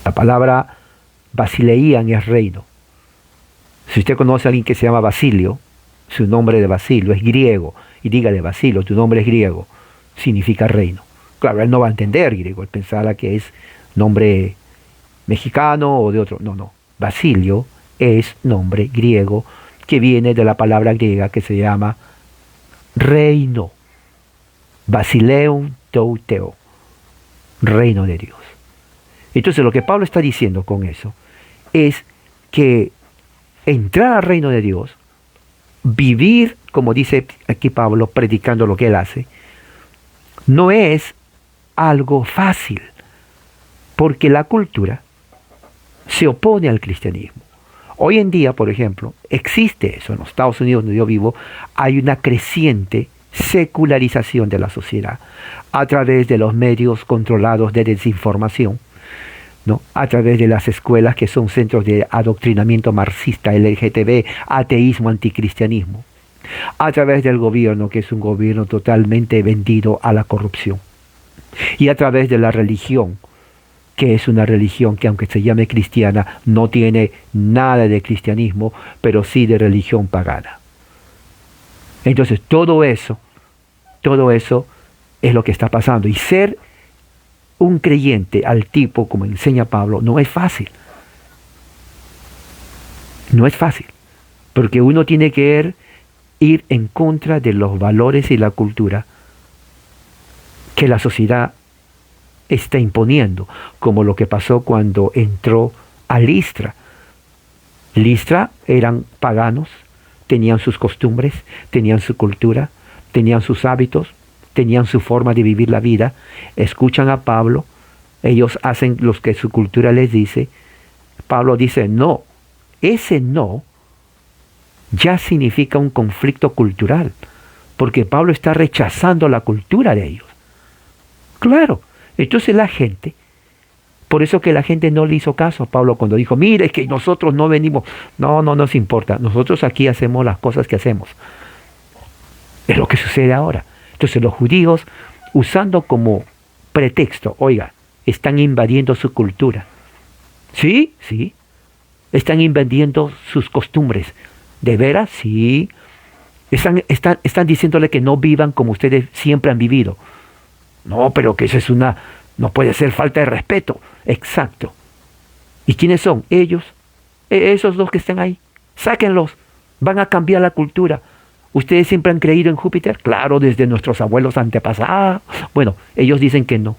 La palabra Basilean es reino. Si usted conoce a alguien que se llama Basilio, su nombre de Basilio es griego, y dígale, Basilio, tu nombre es griego, significa reino. Claro, él no va a entender griego, él pensará que es nombre mexicano o de otro. No. Basilio es nombre griego que viene de la palabra griega que se llama reino. Basileum Touteo, reino de Dios. Entonces lo que Pablo está diciendo con eso es que entrar al reino de Dios, vivir, como dice aquí Pablo, predicando lo que él hace, no es algo fácil, porque la cultura se opone al cristianismo. Hoy en día, por ejemplo, existe eso. En los Estados Unidos, donde yo vivo, hay una creciente secularización de la sociedad a través de los medios controlados de desinformación, ¿no? A través de las escuelas que son centros de adoctrinamiento marxista, LGTB, ateísmo, anticristianismo, a través del gobierno, que es un gobierno totalmente vendido a la corrupción, y a través de la religión, que es una religión que, aunque se llame cristiana, no tiene nada de cristianismo, pero sí de religión pagana. Entonces todo eso es lo que está pasando, y ser un creyente al tipo como enseña Pablo no es fácil. No es fácil, porque uno tiene que ir en contra de los valores y la cultura que la sociedad está imponiendo, como lo que pasó cuando entró a Listra. Listra eran paganos, tenían sus costumbres, tenían su cultura, tenían sus hábitos, tenían su forma de vivir la vida. Escuchan a Pablo, ellos hacen lo que su cultura les dice. Pablo dice no. Ese no ya significa un conflicto cultural, porque Pablo está rechazando la cultura de ellos. Claro, entonces la gente, por eso que la gente no le hizo caso a Pablo cuando dijo, mire, es que nosotros no venimos, no nos importa, nosotros aquí hacemos las cosas que hacemos. Es lo que sucede ahora. Entonces los judíos, usando como pretexto, oiga, están invadiendo su cultura. Sí, están invadiendo sus costumbres. ¿De veras? Sí. Están diciéndole que no vivan como ustedes siempre han vivido. No, pero que eso es no puede ser falta de respeto. Exacto. ¿Y quiénes son? Ellos. Esos dos que están ahí. Sáquenlos. Van a cambiar la cultura. ¿Ustedes siempre han creído en Júpiter? Claro, desde nuestros abuelos antepasados. Bueno, ellos dicen que no.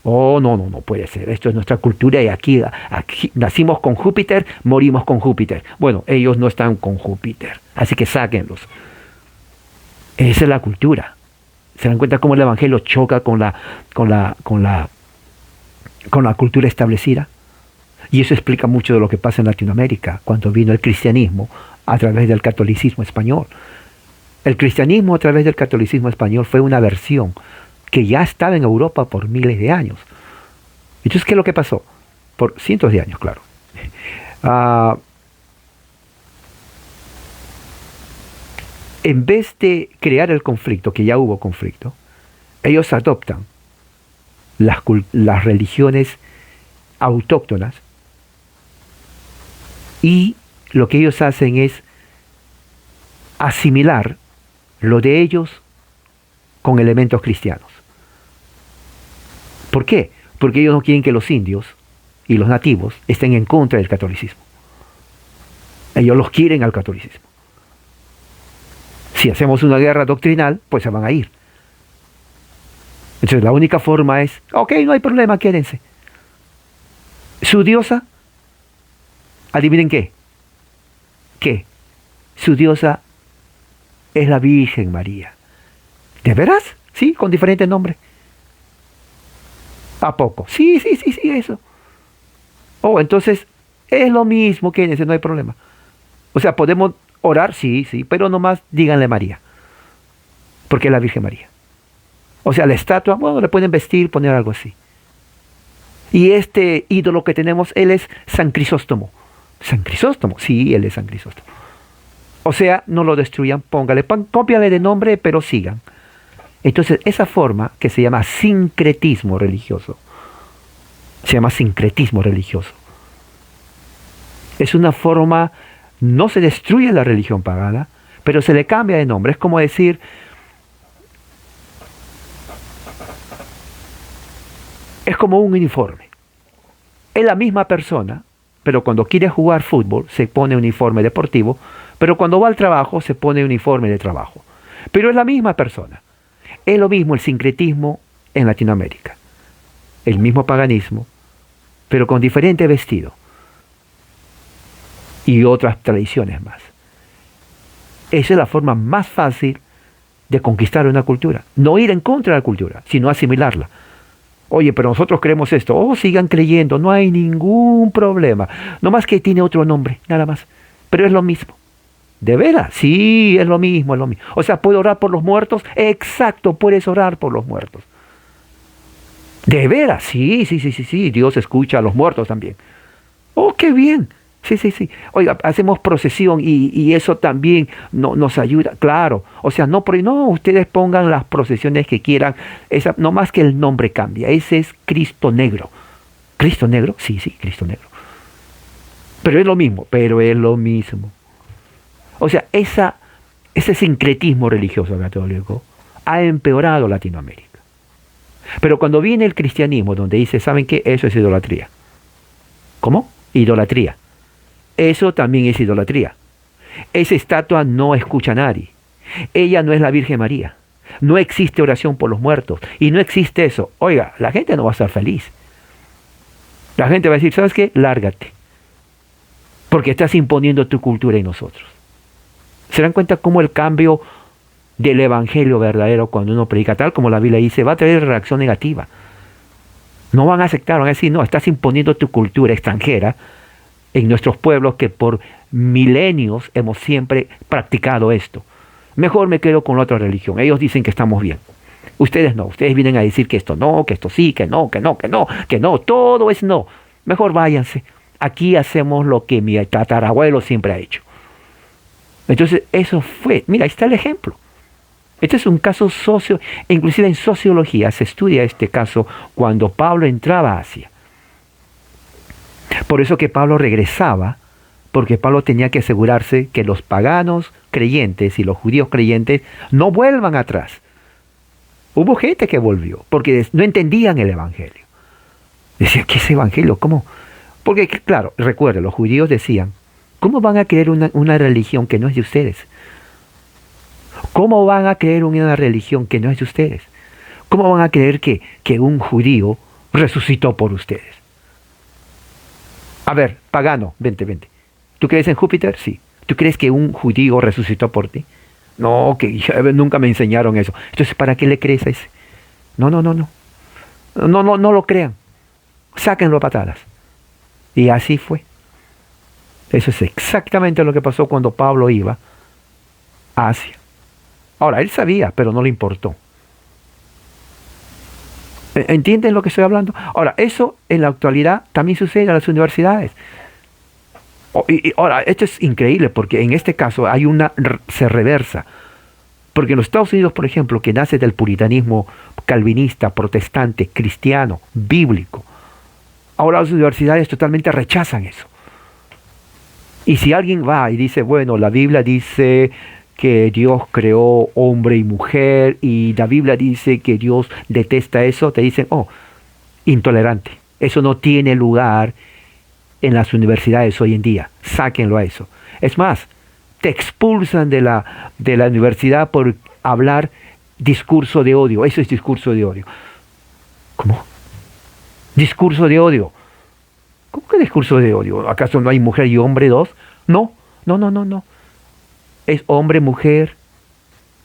Oh, no puede ser. Esto es nuestra cultura y aquí nacimos con Júpiter, morimos con Júpiter. Bueno, ellos no están con Júpiter, así que sáquenlos. Esa es la cultura. ¿Se dan cuenta cómo el evangelio choca con la cultura establecida? Y eso explica mucho de lo que pasa en Latinoamérica cuando vino el cristianismo a través del catolicismo español. El cristianismo a través del catolicismo español fue una versión que ya estaba en Europa por miles de años. Entonces, ¿qué es lo que pasó? Por cientos de años, claro. En vez de crear el conflicto, que ya hubo conflicto, ellos adoptan las religiones autóctonas y lo que ellos hacen es asimilar lo de ellos con elementos cristianos. ¿Por qué? Porque ellos no quieren que los indios y los nativos estén en contra del catolicismo. Ellos los quieren al catolicismo. Si hacemos una guerra doctrinal, pues se van a ir. Entonces la única forma es, ok, no hay problema, quédense. Su diosa, adivinen qué. ¿Qué? Su diosa es la Virgen María. ¿De veras? Sí, con diferente nombre. ¿A poco? Sí, eso. Oh, entonces es lo mismo, quédense, no hay problema. O sea, podemos orar, sí, pero nomás díganle María. Porque es la Virgen María. O sea, la estatua, bueno, le pueden vestir, poner algo así. Y este ídolo que tenemos, él es San Crisóstomo. ¿San Crisóstomo? Sí, él es San Crisóstomo. O sea, no lo destruyan, póngale, cópiale de nombre, pero sigan. Entonces, esa forma que se llama sincretismo religioso, es una forma, no se destruye la religión pagana, pero se le cambia de nombre. Es como decir, es como un uniforme. Es la misma persona, pero cuando quiere jugar fútbol se pone uniforme deportivo, pero cuando va al trabajo se pone uniforme de trabajo. Pero es la misma persona. Es lo mismo el sincretismo en Latinoamérica. El mismo paganismo, pero con diferente vestido. Y otras tradiciones más. Esa es la forma más fácil de conquistar una cultura. No ir en contra de la cultura, sino asimilarla. Oye, pero nosotros creemos esto. Oh, sigan creyendo, no hay ningún problema. No más que tiene otro nombre, nada más. Pero es lo mismo. ¿De veras? Sí, es lo mismo, es lo mismo. O sea, ¿puedo orar por los muertos? Exacto, puedes orar por los muertos. ¿De veras? Sí, Dios escucha a los muertos también. Oh, qué bien. Sí. Oiga, hacemos procesión y eso también nos ayuda. Claro. O sea, no, ustedes pongan las procesiones que quieran. No más que el nombre cambia. Ese es Cristo Negro. ¿Cristo Negro? Sí, Cristo Negro. Pero es lo mismo. O sea, ese sincretismo religioso católico ha empeorado Latinoamérica. Pero cuando viene el cristianismo, donde dice, ¿saben qué? Eso es idolatría. ¿Cómo? Idolatría. Eso también es idolatría. Esa estatua no escucha a nadie. Ella no es la Virgen María. No existe oración por los muertos. Y no existe eso. Oiga, la gente no va a estar feliz. La gente va a decir, ¿sabes qué? Lárgate. Porque estás imponiendo tu cultura en nosotros. ¿Se dan cuenta cómo el cambio del evangelio verdadero, cuando uno predica tal como la Biblia dice, va a traer reacción negativa? No van a aceptar, van a decir, no, estás imponiendo tu cultura extranjera en nuestros pueblos que por milenios hemos siempre practicado esto. Mejor me quedo con la otra religión. Ellos dicen que estamos bien. Ustedes no, ustedes vienen a decir que esto no, que esto sí, que no, todo es no. Mejor váyanse. Aquí hacemos lo que mi tatarabuelo siempre ha hecho. Entonces, eso fue, mira, ahí está el ejemplo. Este es un caso inclusive en sociología se estudia este caso cuando Pablo entraba a Asia. Por eso que Pablo regresaba, porque Pablo tenía que asegurarse que los paganos creyentes y los judíos creyentes no vuelvan atrás. Hubo gente que volvió, porque no entendían el evangelio. Decían, ¿qué es evangelio? ¿Cómo? Porque, claro, recuerden, los judíos decían, ¿cómo van a creer una religión que no es de ustedes? ¿Cómo van a creer una religión que no es de ustedes? ¿Cómo van a creer que un judío resucitó por ustedes? A ver, pagano, vente. ¿Tú crees en Júpiter? Sí. ¿Tú crees que un judío resucitó por ti? No, que nunca me enseñaron eso. Entonces, ¿para qué le crees a ese? No. No lo crean. Sáquenlo a patadas. Y así fue. Eso es exactamente lo que pasó cuando Pablo iba a Asia. Ahora, él sabía, pero no le importó. ¿Entienden lo que estoy hablando? Ahora, eso en la actualidad también sucede en las universidades. Ahora, esto es increíble porque en este caso se reversa. Porque en los Estados Unidos, por ejemplo, que nace del puritanismo calvinista, protestante, cristiano, bíblico, ahora las universidades totalmente rechazan eso. Y si alguien va y dice, bueno, la Biblia dice que Dios creó hombre y mujer y la Biblia dice que Dios detesta eso, te dicen, oh, intolerante. Eso no tiene lugar en las universidades hoy en día. Sáquenlo a eso. Es más, te expulsan de la universidad por hablar discurso de odio. Eso es discurso de odio. ¿Cómo? Discurso de odio. ¿Cómo que discurso de odio? ¿Acaso no hay mujer y hombre dos? No, no, no, no, no. Es hombre, mujer,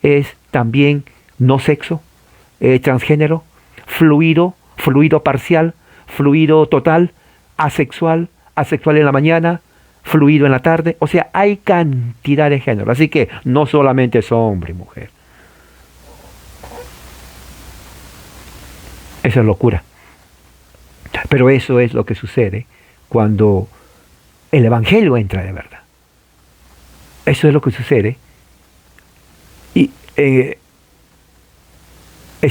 es también no sexo, transgénero, fluido, fluido parcial, fluido total, asexual, asexual en la mañana, fluido en la tarde. O sea, hay cantidad de género. Así que no solamente son hombre y mujer. Esa es locura. Pero eso es lo que sucede cuando el Evangelio entra de verdad. Eso es lo que sucede. Y es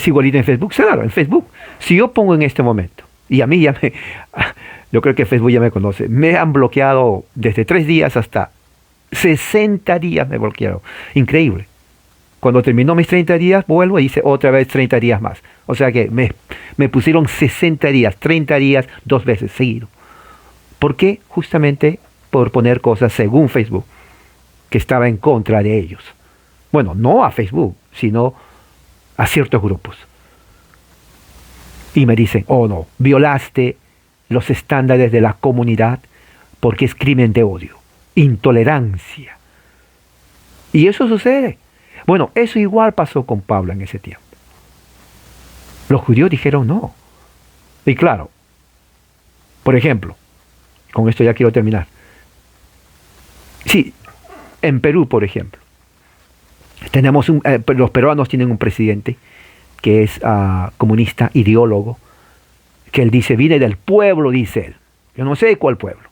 igualito en Facebook. Claro, en Facebook. Si yo pongo en este momento, y a mí ya me... Yo creo que Facebook ya me conoce. Me han bloqueado desde 3 días hasta 60 días me bloquearon. Increíble. Cuando terminó mis 30 días, vuelvo y hice otra vez 30 días más. O sea que me pusieron 60 días, 30 días, 2 veces seguido. ¿Por qué? Justamente por poner cosas según Facebook, que estaba en contra de ellos. Bueno, no a Facebook, sino a ciertos grupos. Y me dicen, oh no, violaste los estándares de la comunidad porque es crimen de odio, intolerancia. Y eso sucede. Bueno, eso igual pasó con Pablo en ese tiempo. Los judíos dijeron no. Y claro, por ejemplo, con esto ya quiero terminar. Sí, en Perú, por ejemplo, tenemos los peruanos tienen un presidente que es comunista, ideólogo, que él dice, viene del pueblo, dice él. Yo no sé cuál pueblo,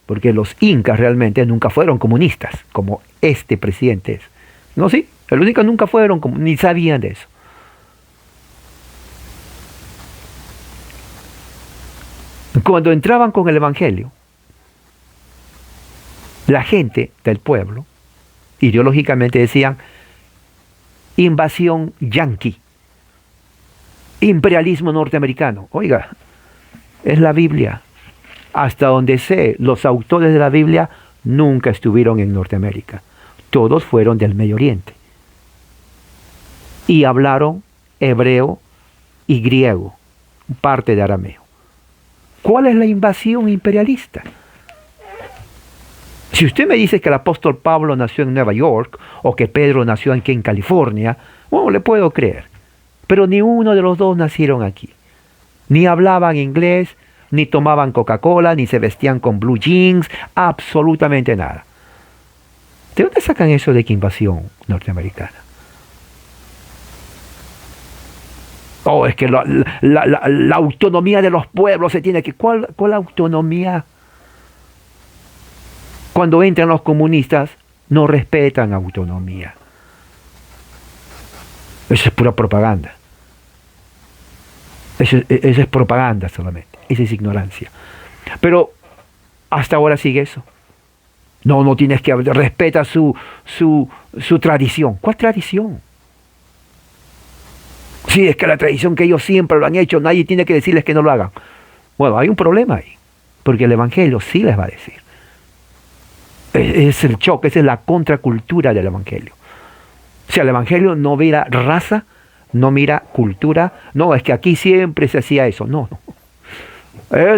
porque los incas realmente nunca fueron comunistas, como este presidente es. No, sí, los incas nunca fueron, ni sabían de eso. Cuando entraban con el Evangelio, la gente del pueblo, ideológicamente decían, invasión yanqui, imperialismo norteamericano. Oiga, es la Biblia. Hasta donde sé, los autores de la Biblia nunca estuvieron en Norteamérica. Todos fueron del Medio Oriente. Y hablaron hebreo y griego, parte de arameo. ¿Cuál es la invasión imperialista? Si usted me dice que el apóstol Pablo nació en Nueva York o que Pedro nació aquí en California, bueno, le puedo creer. Pero ni uno de los dos nacieron aquí. Ni hablaban inglés, ni tomaban Coca-Cola, ni se vestían con blue jeans, absolutamente nada. ¿De dónde sacan eso de que invasión norteamericana? Oh, es que la autonomía de los pueblos se tiene que... ¿Cuál autonomía? Cuando entran los comunistas, no respetan autonomía. Eso es pura propaganda. Eso es propaganda solamente. Esa es ignorancia. Pero hasta ahora sigue eso. No tienes que hablar. Respeta su tradición. ¿Cuál tradición? Sí, es que la tradición que ellos siempre lo han hecho, nadie tiene que decirles que no lo hagan. Bueno, hay un problema ahí. Porque el Evangelio sí les va a decir. Es el choque, esa es la contracultura del Evangelio. O sea, el Evangelio no mira raza, no mira cultura. No, es que aquí siempre se hacía eso. No.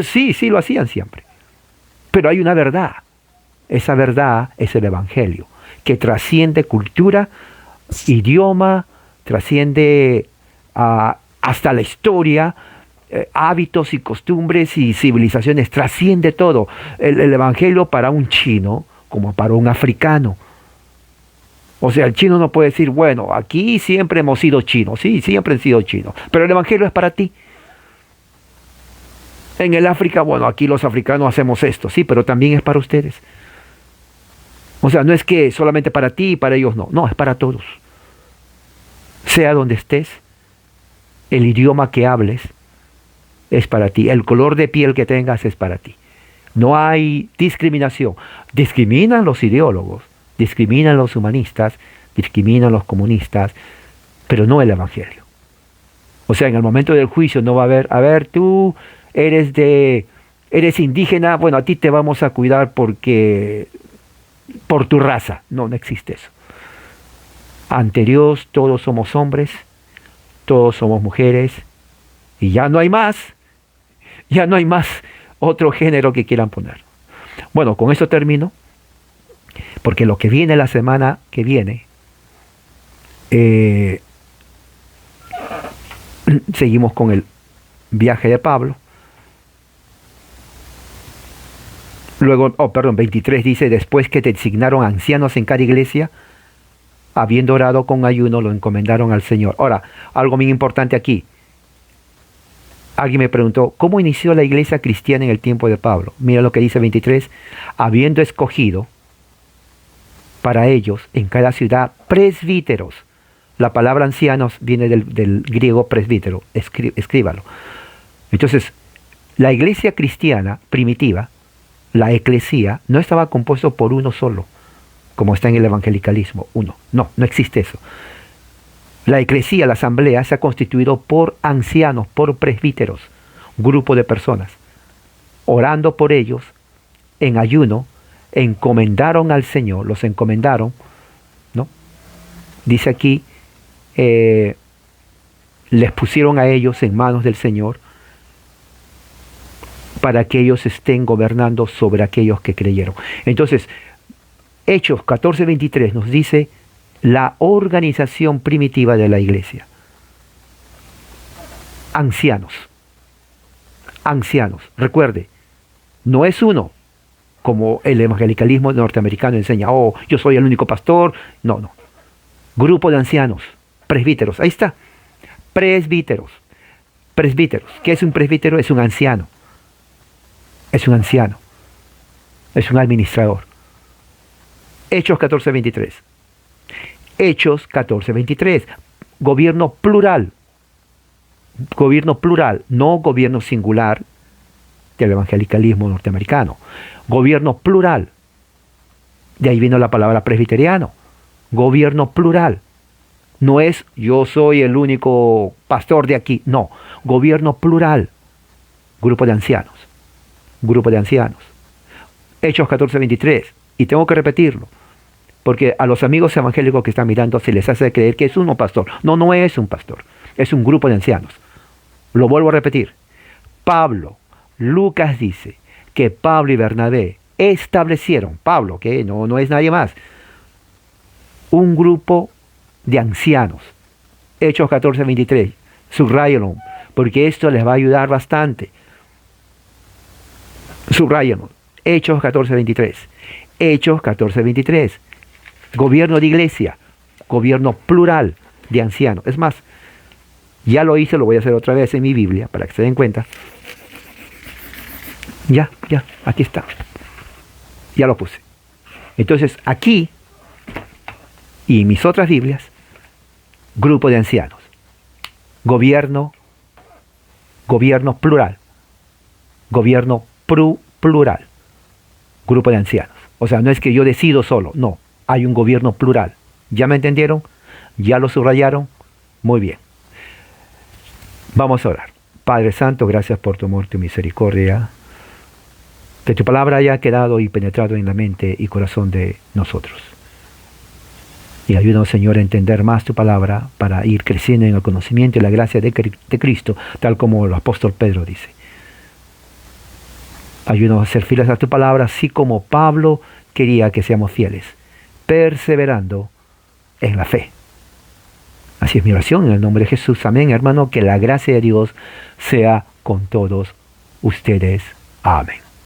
Sí lo hacían siempre. Pero hay una verdad. Esa verdad es el Evangelio, que trasciende cultura, idioma, trasciende hasta la historia, hábitos y costumbres y civilizaciones, trasciende todo. El Evangelio para un chino como para un africano. O sea, el chino no puede decir, bueno, aquí siempre hemos sido chinos. Sí, siempre han sido chinos. Pero el Evangelio es para ti. En el África, bueno, aquí los africanos hacemos esto. Sí, pero también es para ustedes. O sea, no es que solamente para ti y para ellos no. No, es para todos. Sea donde estés, el idioma que hables es para ti. El color de piel que tengas es para ti. No hay discriminación. Discriminan los ideólogos, discriminan los humanistas, discriminan a los comunistas, pero no el Evangelio. O sea, en el momento del juicio no va a haber, a ver, tú eres indígena, bueno, a ti te vamos a cuidar porque por tu raza. No, no existe eso. Ante Dios todos somos hombres, todos somos mujeres, y ya no hay más otro género que quieran poner. Bueno, con esto termino, porque lo que viene la semana que viene, seguimos con el viaje de Pablo. Luego, 23 dice, después que te designaron ancianos en cada iglesia, habiendo orado con ayuno, lo encomendaron al Señor. Ahora, algo muy importante aquí. Alguien me preguntó, ¿cómo inició la iglesia cristiana en el tiempo de Pablo? Mira lo que dice 23, habiendo escogido para ellos en cada ciudad presbíteros. La palabra ancianos viene del griego presbítero, escríbalo. Entonces, la iglesia cristiana primitiva, la eclesía, no estaba compuesto por uno solo, como está en el evangelicalismo, uno. No, no existe eso. La eclesía, la asamblea, se ha constituido por ancianos, por presbíteros, grupo de personas. Orando por ellos, en ayuno, encomendaron al Señor, los encomendaron, ¿no? Dice aquí, les pusieron a ellos en manos del Señor para que ellos estén gobernando sobre aquellos que creyeron. Entonces, Hechos 14:23 nos dice la organización primitiva de la iglesia. Ancianos. Ancianos. Recuerde, no es uno, como el evangelicalismo norteamericano enseña, oh, yo soy el único pastor. No, no. Grupo de ancianos, presbíteros. Ahí está. Presbíteros. Presbíteros. ¿Qué es un presbítero? Es un anciano. Es un anciano. Es un administrador. Hechos 14:23. Hechos 14:23. Gobierno plural. Gobierno plural, no gobierno singular del evangelicalismo norteamericano. Gobierno plural. De ahí vino la palabra presbiteriano. Gobierno plural. No es yo soy el único pastor de aquí. No. Gobierno plural. Grupo de ancianos. Grupo de ancianos. Hechos 14:23. Y tengo que repetirlo, porque a los amigos evangélicos que están mirando se les hace creer que es un pastor. No, no es un pastor. Es un grupo de ancianos. Lo vuelvo a repetir. Pablo, Lucas dice que Pablo y Bernabé establecieron, Pablo, que no es nadie más, un grupo de ancianos. Hechos 14:23. Subráyenlo, porque esto les va a ayudar bastante. Subráyenlo. Hechos 14:23. Hechos 14:23. Gobierno de iglesia. Gobierno plural de ancianos. Es más, ya lo hice, lo voy a hacer otra vez en mi Biblia para que se den cuenta. Ya, aquí está. Ya lo puse. Entonces, aquí y en mis otras Biblias, grupo de ancianos. Gobierno plural. Gobierno plural. Grupo de ancianos. O sea, no es que yo decido solo, no. Hay un gobierno plural. ¿Ya me entendieron? ¿Ya lo subrayaron? Muy bien. Vamos a orar. Padre Santo, gracias por tu amor, tu misericordia. Que tu palabra haya quedado y penetrado en la mente y corazón de nosotros. Y ayúdanos, Señor, a entender más tu palabra para ir creciendo en el conocimiento y la gracia de Cristo, tal como el apóstol Pedro dice. Ayúdanos a ser fieles a tu palabra, así como Pablo quería que seamos fieles, perseverando en la fe. Así es mi oración, en el nombre de Jesús. Amén, hermano. Que la gracia de Dios sea con todos ustedes. Amén.